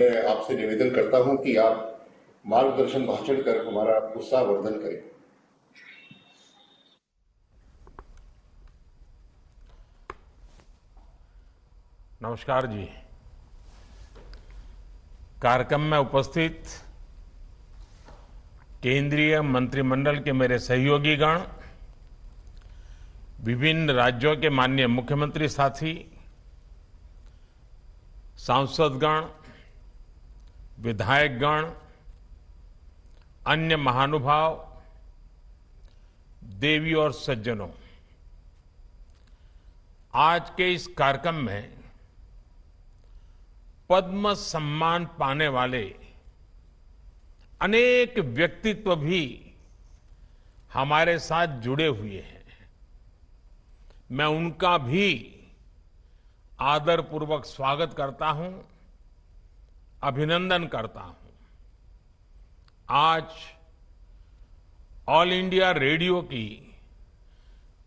मैं आपसे निवेदन करता हूं कि आप मार्गदर्शन भाषण कर हमारा उत्साहवर्धन करें। नमस्कार जी। कार्यक्रम में उपस्थित केंद्रीय मंत्रिमंडल के मेरे सहयोगीगण, विभिन्न राज्यों के माननीय मुख्यमंत्री साथी, सांसदगण, विधायकगण, अन्य महानुभाव, देवी और सज्जनों, आज के इस कार्यक्रम में पद्म सम्मान पाने वाले अनेक व्यक्तित्व भी हमारे साथ जुड़े हुए हैं। मैं उनका भी आदरपूर्वक स्वागत करता हूं, अभिनंदन करता हूं। आज ऑल इंडिया रेडियो की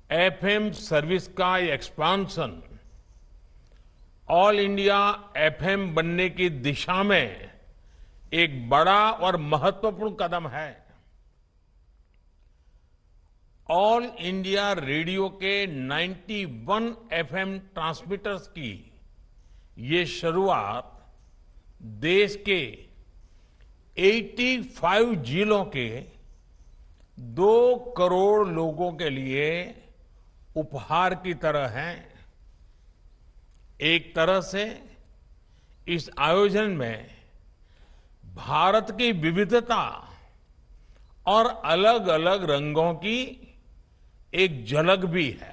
एफएम सर्विस का एक्सपांशन ऑल इंडिया एफएम बनने की दिशा में एक बड़ा और महत्वपूर्ण कदम है। ऑल इंडिया रेडियो के 91 एफएम ट्रांसमीटर्स की ये शुरुआत देश के 85 जिलों के 2 करोड़ लोगों के लिए उपहार की तरह है। एक तरह से इस आयोजन में भारत की विविधता और अलग अलग रंगों की एक झलक भी है।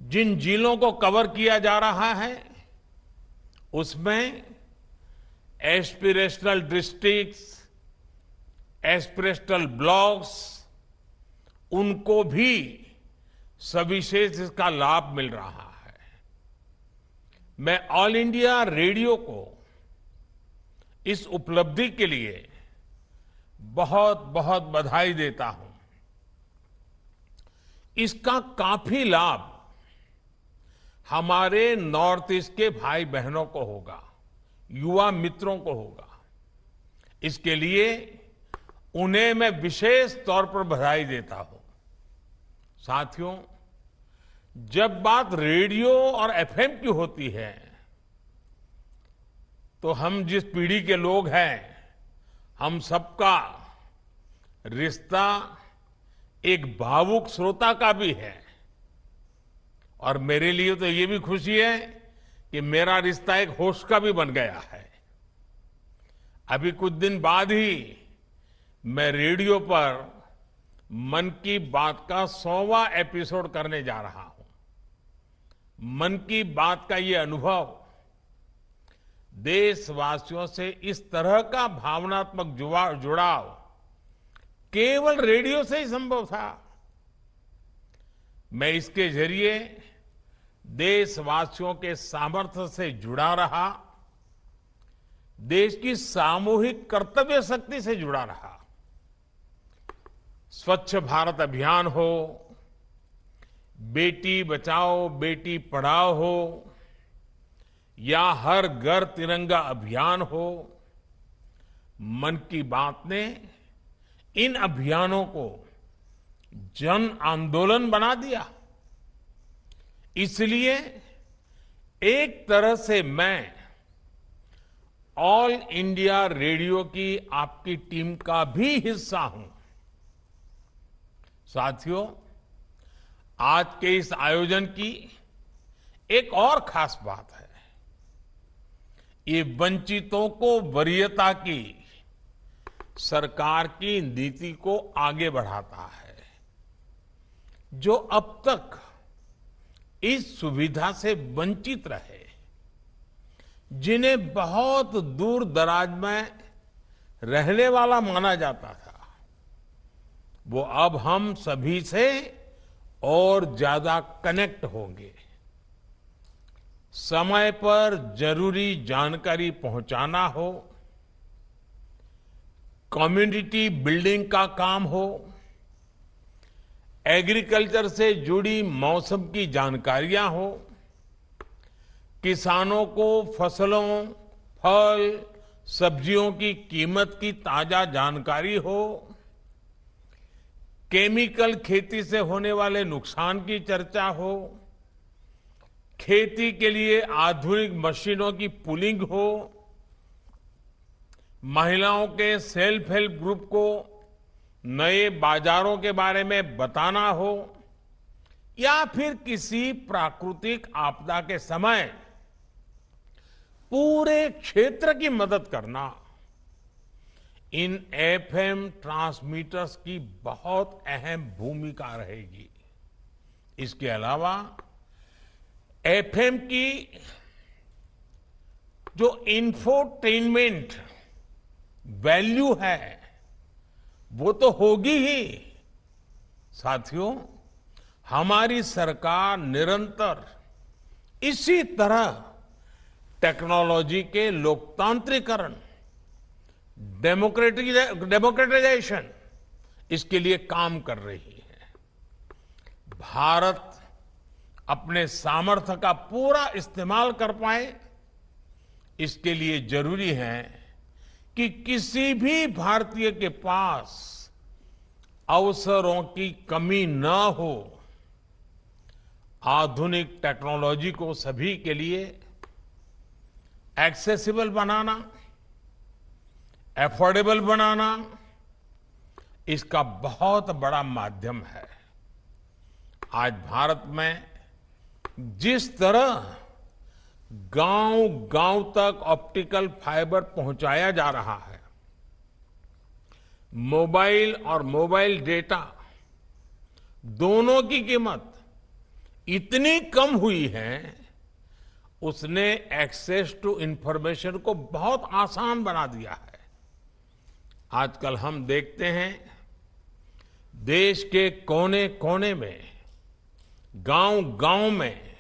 जिन जिलों को कवर किया जा रहा है उसमें एस्पिरेशनल डिस्ट्रिक्ट्स, एस्पिरेशनल ब्लॉक्स, उनको भी सविशेष इसका लाभ मिल रहा है। मैं ऑल इंडिया रेडियो को इस उपलब्धि के लिए बहुत बहुत बधाई देता हूं। इसका काफी लाभ हमारे नॉर्थ ईस्ट के भाई बहनों को होगा, युवा मित्रों को होगा। इसके लिए उन्हें मैं विशेष तौर पर बधाई देता हूं। साथियों, जब बात रेडियो और एफएम की होती है तो हम जिस पीढ़ी के लोग हैं, हम सबका रिश्ता एक भावुक श्रोता का भी है। और मेरे लिए तो ये भी खुशी है कि मेरा रिश्ता एक होस्ट का भी बन गया है। अभी कुछ दिन बाद ही मैं रेडियो पर मन की बात का 100वां एपिसोड करने जा रहा हूं। मन की बात का ये अनुभव देशवासियों से इस तरह का भावनात्मक जुड़ाव केवल रेडियो से ही संभव था। मैं इसके जरिए देशवासियों के सामर्थ्य से जुड़ा रहा, देश की सामूहिक कर्तव्य शक्ति से जुड़ा रहा। स्वच्छ भारत अभियान हो, बेटी बचाओ बेटी पढ़ाओ हो, या हर घर तिरंगा अभियान हो, मन की बात ने इन अभियानों को जन आंदोलन बना दिया। इसलिए एक तरह से मैं ऑल इंडिया रेडियो की आपकी टीम का भी हिस्सा हूं। साथियों, आज के इस आयोजन की एक और खास बात है। ये वंचितों को वरीयता की सरकार की नीति को आगे बढ़ाता है, जो अब तक इस सुविधा से वंचित रहे, जिन्हें बहुत दूर दराज में रहने वाला माना जाता था, वो अब हम सभी से और ज्यादा कनेक्ट होंगे। समय पर जरूरी जानकारी पहुंचाना हो, कम्युनिटी बिल्डिंग का काम हो, एग्रीकल्चर से जुड़ी मौसम की जानकारियां हो, किसानों को फसलों, फल, सब्जियों की कीमत की ताजा जानकारी हो, केमिकल खेती से होने वाले नुकसान की चर्चा हो, खेती के लिए आधुनिक मशीनों की पुलिंग हो, महिलाओं के सेल्फ हेल्प ग्रुप को नए बाजारों के बारे में बताना हो, या फिर किसी प्राकृतिक आपदा के समय पूरे क्षेत्र की मदद करना, इन एफएम ट्रांसमीटर्स की बहुत अहम भूमिका रहेगी। इसके अलावा एफएम की जो इंफोटेनमेंट वैल्यू है वो तो होगी ही। साथियों, हमारी सरकार निरंतर इसी तरह टेक्नोलॉजी के लोकतांत्रिकरण, डेमोक्रेटाइजेशन, इसके लिए काम कर रही है। भारत अपने सामर्थ्य का पूरा इस्तेमाल कर पाए, इसके लिए जरूरी है कि किसी भी भारतीय के पास अवसरों की कमी न हो। आधुनिक टेक्नोलॉजी को सभी के लिए एक्सेसिबल बनाना, अफोर्डेबल बनाना, इसका बहुत बड़ा माध्यम है। आज भारत में जिस तरह गांव-गांव तक ऑप्टिकल फाइबर पहुंचाया जा रहा है, मोबाइल और मोबाइल डेटा दोनों की कीमत इतनी कम हुई है, उसने एक्सेस टू इंफॉर्मेशन को बहुत आसान बना दिया है। आजकल हम देखते हैं देश के कोने कोने में, गांव-गांव में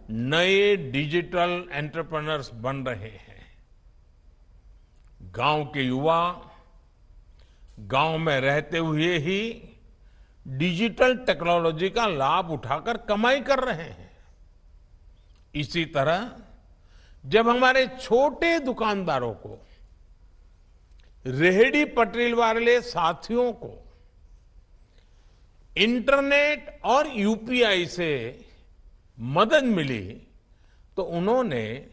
नए डिजिटल एंटरप्रेन्योर्स बन रहे हैं। गांव के युवा गांव में रहते हुए ही डिजिटल टेक्नोलॉजी का लाभ उठाकर कमाई कर रहे हैं। इसी तरह जब हमारे छोटे दुकानदारों को, रेहड़ी पटरी वाले साथियों को इंटरनेट और यूपीआई से मदद मिली, तो उन्होंने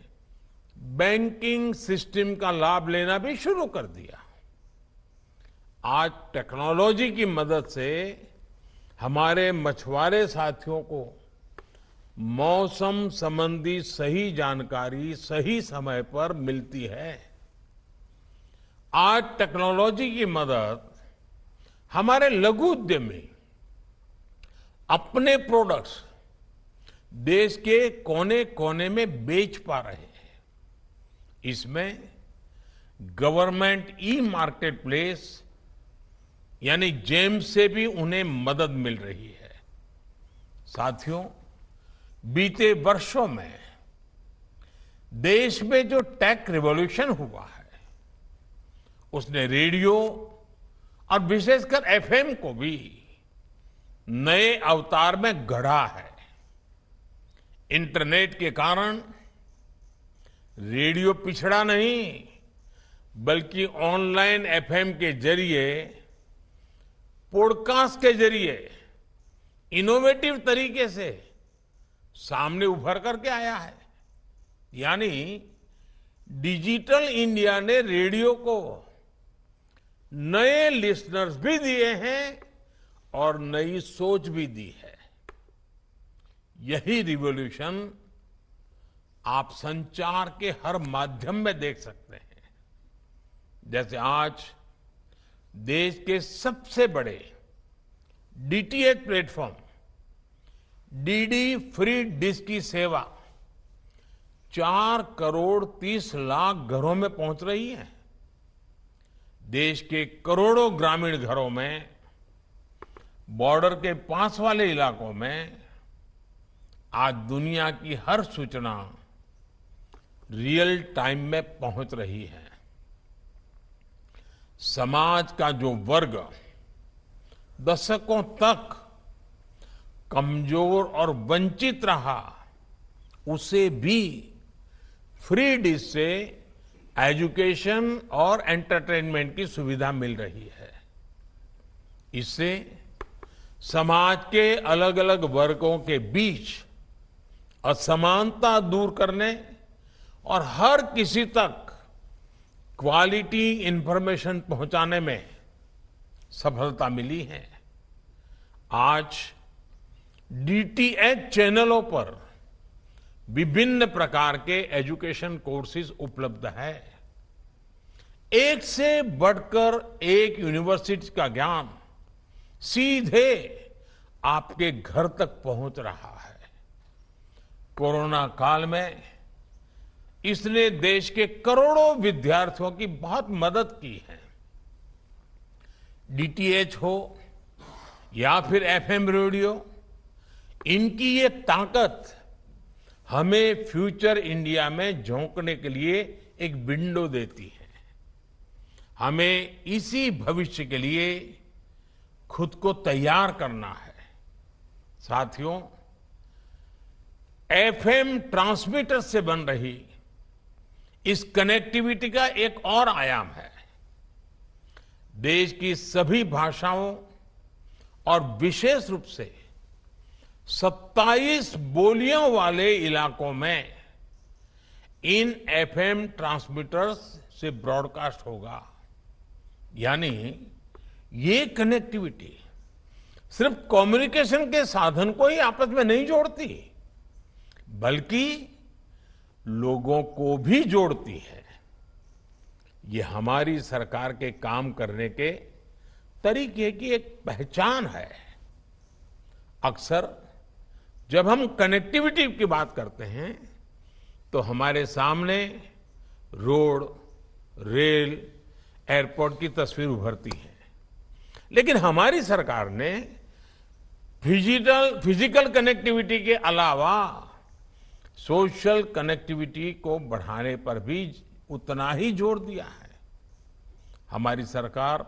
बैंकिंग सिस्टम का लाभ लेना भी शुरू कर दिया। आज टेक्नोलॉजी की मदद से हमारे मछुआरे साथियों को मौसम संबंधी सही जानकारी सही समय पर मिलती है। आज टेक्नोलॉजी की मदद हमारे लघु उद्यमी अपने प्रोडक्ट्स देश के कोने कोने में बेच पा रहे हैं। इसमें गवर्नमेंट ई मार्केट प्लेस यानी जेम से भी उन्हें मदद मिल रही है। साथियों, बीते वर्षों में देश में जो टेक रिवॉल्यूशन हुआ है, उसने रेडियो और विशेषकर एफएम को भी नए अवतार में गढ़ा है। इंटरनेट के कारण रेडियो पिछड़ा नहीं, बल्कि ऑनलाइन एफएम के जरिए, पॉडकास्ट के जरिए इनोवेटिव तरीके से सामने उभर करके आया है। यानी डिजिटल इंडिया ने रेडियो को नए लिसनर्स भी दिए हैं और नई सोच भी दी है। यही रिवॉल्यूशन आप संचार के हर माध्यम में देख सकते हैं। जैसे आज देश के सबसे बड़े DTH platform DD free dish की सेवा 4 करोड़ 30 लाख घरों में पहुंच रही है। देश के करोड़ों ग्रामीण घरों में, बॉर्डर के पास वाले इलाकों में आज दुनिया की हर सूचना रियल टाइम में पहुंच रही है। समाज का जो वर्ग दशकों तक कमजोर और वंचित रहा, उसे भी फ्री डिश से एजुकेशन और एंटरटेनमेंट की सुविधा मिल रही है। इससे समाज के अलग अलग वर्गों के बीच असमानता दूर करने और हर किसी तक क्वालिटी इंफॉर्मेशन पहुंचाने में सफलता मिली है। आज डीटीएच चैनलों पर विभिन्न प्रकार के एजुकेशन कोर्सेज उपलब्ध है। एक से बढ़कर एक यूनिवर्सिटी का ज्ञान सीधे आपके घर तक पहुंच रहा है। कोरोना काल में इसने देश के करोड़ों विद्यार्थियों की बहुत मदद की है। डीटीएच हो या फिर एफएम रेडियो, इनकी ये ताकत हमें फ्यूचर इंडिया में झोंकने के लिए एक विंडो देती है। हमें इसी भविष्य के लिए खुद को तैयार करना है। साथियों, एफएम ट्रांसमीटर से बन रही इस कनेक्टिविटी का एक और आयाम है। देश की सभी भाषाओं और विशेष रूप से 27 बोलियों वाले इलाकों में इन एफएम ट्रांसमीटर्स से ब्रॉडकास्ट होगा। यानी ये कनेक्टिविटी सिर्फ कम्युनिकेशन के साधन को ही आपस में नहीं जोड़ती, बल्कि लोगों को भी जोड़ती है। ये हमारी सरकार के काम करने के तरीके की एक पहचान है। अक्सर जब हम कनेक्टिविटी की बात करते हैं तो हमारे सामने रोड, रेल, एयरपोर्ट की तस्वीर उभरती है। लेकिन हमारी सरकार ने फिजिकल कनेक्टिविटी के अलावा सोशल कनेक्टिविटी को बढ़ाने पर भी उतना ही जोर दिया है। हमारी सरकार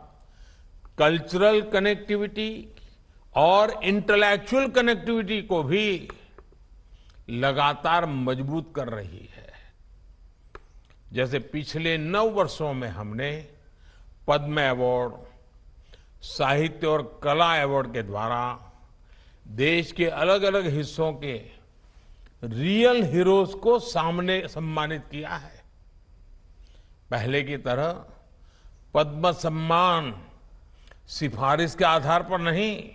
कल्चरल कनेक्टिविटी और इंटेलेक्चुअल कनेक्टिविटी को भी लगातार मजबूत कर रही है। जैसे पिछले 9 वर्षों में हमने पद्म अवार्ड, साहित्य और कला अवार्ड के द्वारा देश के अलग अलग हिस्सों के रियल हीरोज को सामने सम्मानित किया है। पहले की तरह पद्म सम्मान सिफारिश के आधार पर नहीं,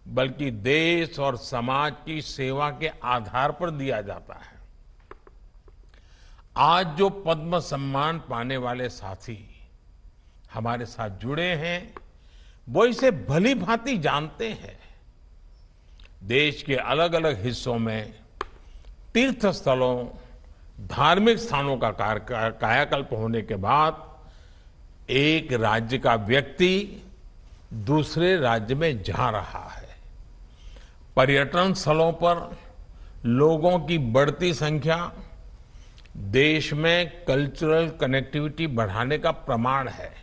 बल्कि देश और समाज की सेवा के आधार पर दिया जाता है। आज जो पद्म सम्मान पाने वाले साथी हमारे साथ जुड़े हैं, वो इसे भली भांति जानते हैं। देश के अलग अलग हिस्सों में तीर्थ स्थलों, धार्मिक स्थानों का कायाकल्प होने के बाद एक राज्य का व्यक्ति दूसरे राज्य में जा रहा है। पर्यटन स्थलों पर लोगों की बढ़ती संख्या देश में कल्चरल कनेक्टिविटी बढ़ाने का प्रमाण है।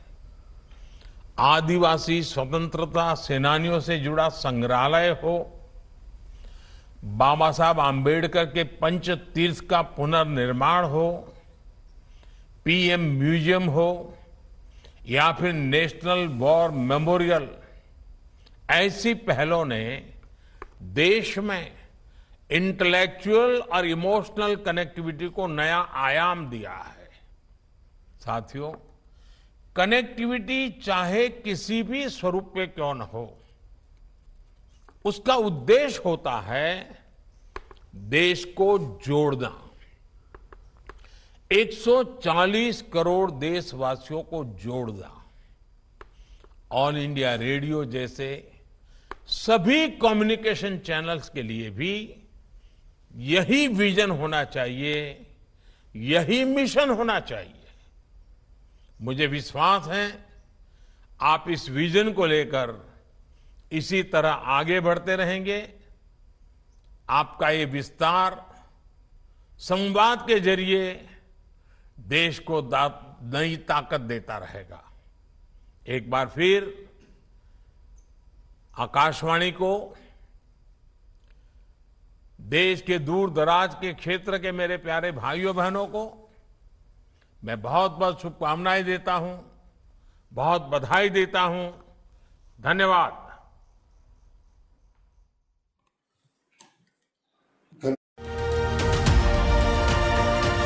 आदिवासी स्वतंत्रता सेनानियों से जुड़ा संग्रहालय हो, बाबा साहब आम्बेडकर के पंच तीर्थ का पुनर्निर्माण हो, पीएम म्यूजियम हो या फिर नेशनल वॉर मेमोरियल, ऐसी पहलों ने देश में इंटेलेक्चुअल और इमोशनल कनेक्टिविटी को नया आयाम दिया है। साथियों, कनेक्टिविटी चाहे किसी भी स्वरूप में क्यों न हो, उसका उद्देश्य होता है देश को जोड़ना। 140 करोड़ देशवासियों को जोड़ना। ऑल इंडिया रेडियो जैसे सभी कम्युनिकेशन चैनल्स के लिए भी यही विजन होना चाहिए, यही मिशन होना चाहिए। मुझे विश्वास है आप इस विजन को लेकर इसी तरह आगे बढ़ते रहेंगे। आपका ये विस्तार संवाद के जरिए देश को नई ताकत देता रहेगा। एक बार फिर आकाशवाणी को देश के दूर दराज के क्षेत्र के मेरे प्यारे भाइयों बहनों को मैं बहुत बहुत शुभकामनाएं देता हूं, बहुत बधाई देता हूं। धन्यवाद।